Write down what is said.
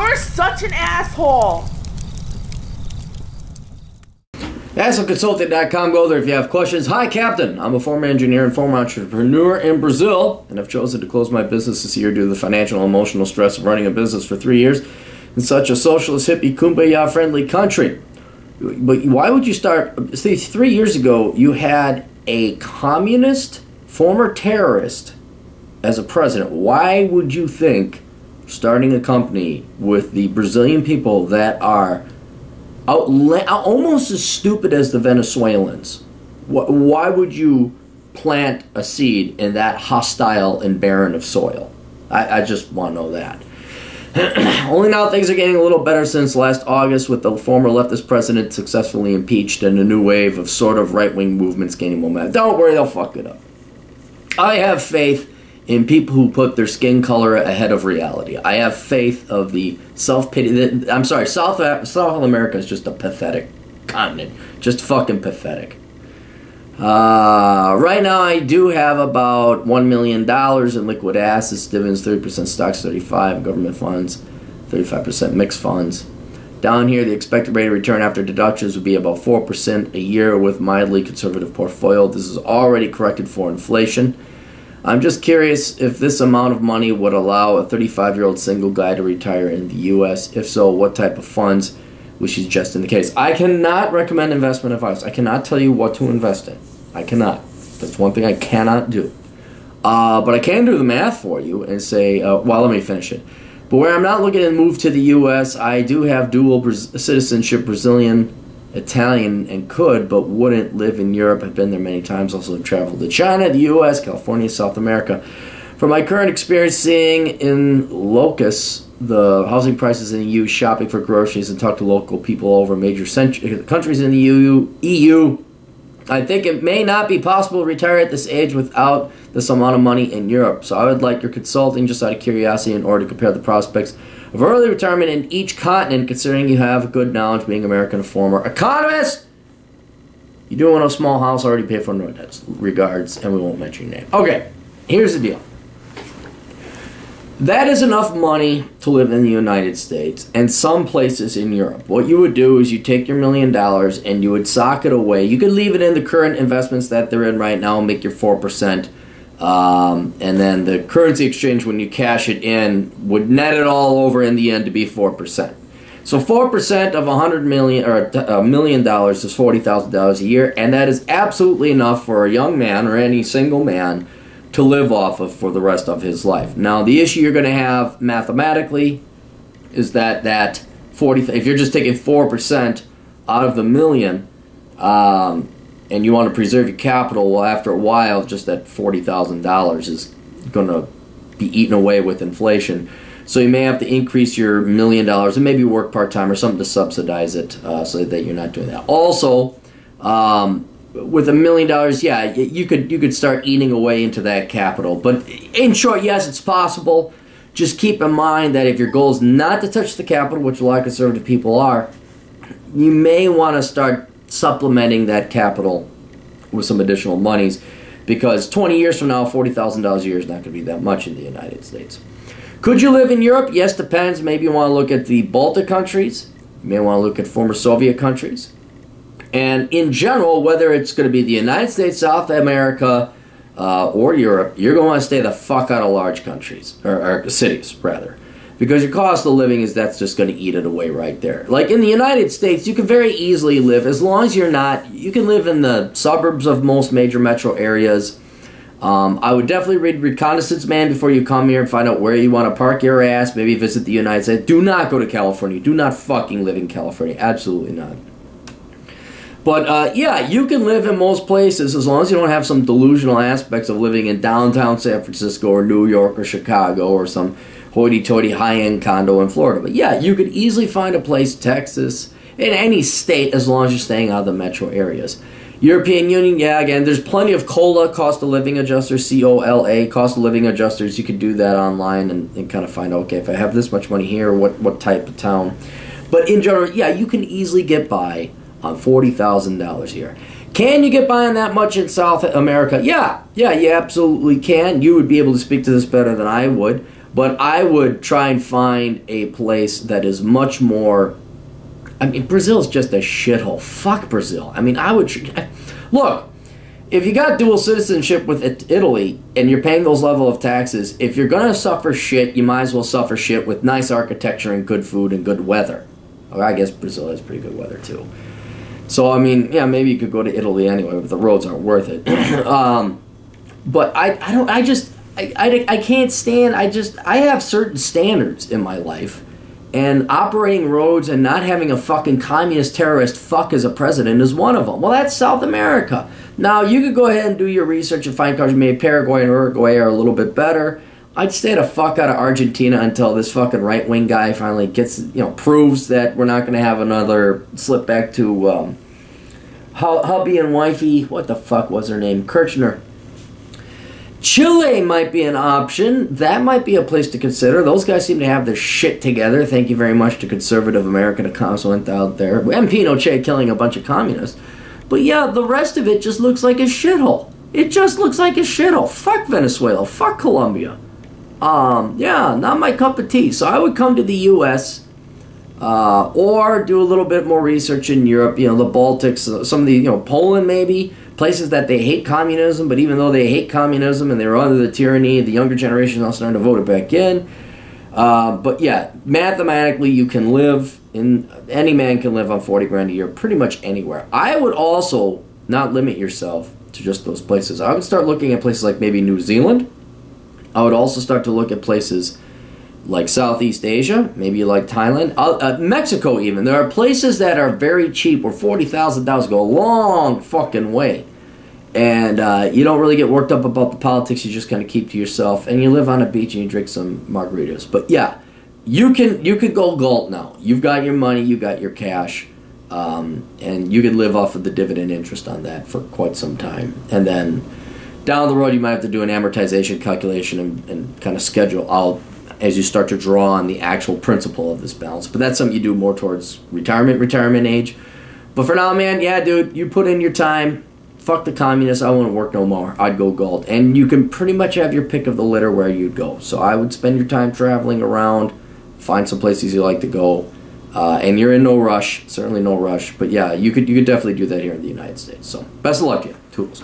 You're such an asshole. AssleConsulting.com. Go there if you have questions. Hi, Captain. I'm a former engineer and former entrepreneur in Brazil, and I've chosen to close my business this year due to the financial and emotional stress of running a business for 3 years in such a socialist, hippie, kumbaya-friendly country. But why would you start? See, 3 years ago, you had a communist, former terrorist as a president. Why would you think starting a company with the Brazilian people that are almost as stupid as the Venezuelans? Why would you plant a seed in that hostile and barren of soil? I just want to know that. Only now things are getting a little better since last August with the former leftist president successfully impeached and a new wave of sort of right-wing movements gaining momentum. Don't worry, they'll fuck it up. I have faith in people who put their skin color ahead of reality. I have faith of the self-pity. I'm sorry, South America is just a pathetic continent. Just fucking pathetic. Right now I do have about $1 million in liquid assets, dividends 30%, stocks 35%, government funds 35%, mixed funds. Down here the expected rate of return after deductions would be about 4% a year with mildly conservative portfolio. This is already corrected for inflation. I'm just curious if this amount of money would allow a 35-year-old single guy to retire in the U.S. If so, what type of funds would you suggest in the case? I cannot recommend investment advice. I cannot tell you what to invest in. I cannot. That's one thing I cannot do. But I can do the math for you and say, well, let me finish it. But where I'm not looking to move to the U.S., I do have dual citizenship, Brazilian, Italian, and could, but wouldn't live in Europe. I've been there many times. Also traveled to China, the U.S., California, South America. From my current experience seeing in Locus, the housing prices in the EU, shopping for groceries, and talk to local people over major countries in the EU, I think it may not be possible to retire at this age without this amount of money in Europe. So I would like your consulting just out of curiosity in order to compare the prospects of early retirement in each continent, considering you have good knowledge being American, a former economist. You do want a small house, already paid for no debts. Regards, and we won't mention your name. Okay, here's the deal. That is enough money to live in the United States and some places in Europe. What you would do is you take your $1 million and you would sock it away. You could leave it in the current investments that they're in right now and make your 4%. And then the currency exchange, when you cash it in, would net it all over in the end to be 4%. So 4% of $100 million or $1 million is $40,000 a year, and that is absolutely enough for a young man or any single man to live off of for the rest of his life. Now, the issue you're going to have mathematically is that 40. If you're just taking 4% out of the million, and you want to preserve your capital, well, after a while, just that $40,000 is going to be eaten away with inflation. So you may have to increase your $1 million and maybe work part-time or something to subsidize it so that you're not doing that. Also, with $1 million, yeah, you could start eating away into that capital. But in short, yes, it's possible. Just keep in mind that if your goal is not to touch the capital, which a lot of conservative people are, you may want to start supplementing that capital with some additional monies, because 20 years from now, $40,000 a year is not going to be that much in the United States. Could you live in Europe? Yes, depends. Maybe you want to look at the Baltic countries. You may want to look at former Soviet countries. And in general, whether it's going to be the United States, South America, or Europe, you're going to want to stay the fuck out of large countries, or cities, rather. Because your cost of living that's just going to eat it away right there. Like in the United States, you can very easily live, as long as you can live in the suburbs of most major metro areas. I would definitely read Reconnaissance Man before you come here and find out where you want to park your ass, maybe visit the United States. Do not go to California. Do not fucking live in California. Absolutely not. But, yeah, you can live in most places as long as you don't have some delusional aspects of living in downtown San Francisco or New York or Chicago or some hoity-toity high-end condo in Florida. But, yeah, you could easily find a place, Texas, in any state, as long as you're staying out of the metro areas. European Union, yeah, again, there's plenty of COLA, cost of living adjusters, C-O-L-A, cost of living adjusters. You could do that online and kind of find, okay, if I have this much money here, what type of town. But in general, yeah, you can easily get by on $40,000 a year. Can you get by on that much in South America? Yeah, you absolutely can. You would be able to speak to this better than I would. But I would try and find a place that is much more... I mean, Brazil's just a shithole. Fuck Brazil. I mean, I would... Look, if you got dual citizenship with Italy and you're paying those level of taxes, if you're going to suffer shit, you might as well suffer shit with nice architecture and good food and good weather. Well, I guess Brazil has pretty good weather, too. So, I mean, yeah, maybe you could go to Italy anyway, but the roads aren't worth it. But I can't stand, I have certain standards in my life, and operating roads and not having a fucking communist terrorist fuck as a president is one of them. Well, that's South America. Now, you could go ahead and do your research and find countries, maybe Paraguay and Uruguay are a little bit better. I'd stay the fuck out of Argentina until this fucking right-wing guy finally gets, proves that we're not going to have another slip back to hubby and wifey, what the fuck was her name? Kirchner. Chile might be an option. That might be a place to consider. Those guys seem to have their shit together. Thank you very much to conservative American economists went out there. And Pinochet killing a bunch of communists. But yeah, the rest of it just looks like a shithole. It just looks like a shithole. Fuck Venezuela. Fuck Colombia. Yeah, not my cup of tea. So I would come to the U.S., or do a little bit more research in Europe, the Baltics, some of the, Poland maybe, places that they hate communism, but even though they hate communism and they're under the tyranny, the younger generation is now starting to vote it back in. But yeah, mathematically you can live, any man can live on 40 grand a year pretty much anywhere. I would also not limit yourself to just those places. I would start looking at places like maybe New Zealand. I would also start to look at places like Southeast Asia, maybe like Thailand, Mexico even. There are places that are very cheap where $40,000 go a long fucking way. And you don't really get worked up about the politics. You just kind of keep to yourself. And you live on a beach and you drink some margaritas. But yeah, you could go Galt now. You've got your money, you got your cash. And you could live off of the dividend interest on that for quite some time. And then down the road you might have to do an amortization calculation and kind of schedule out as you start to draw on the actual principle of this balance. But that's something you do more towards retirement age. But for now, man, yeah, dude, you put in your time. Fuck the communists. I wouldn't work no more. I'd go Galt. And you can pretty much have your pick of the litter where you'd go. So I would spend your time traveling around, find some places you like to go, and you're in no rush. Certainly no rush. But yeah, you could definitely do that here in the United States. So best of luck to you. Toodles.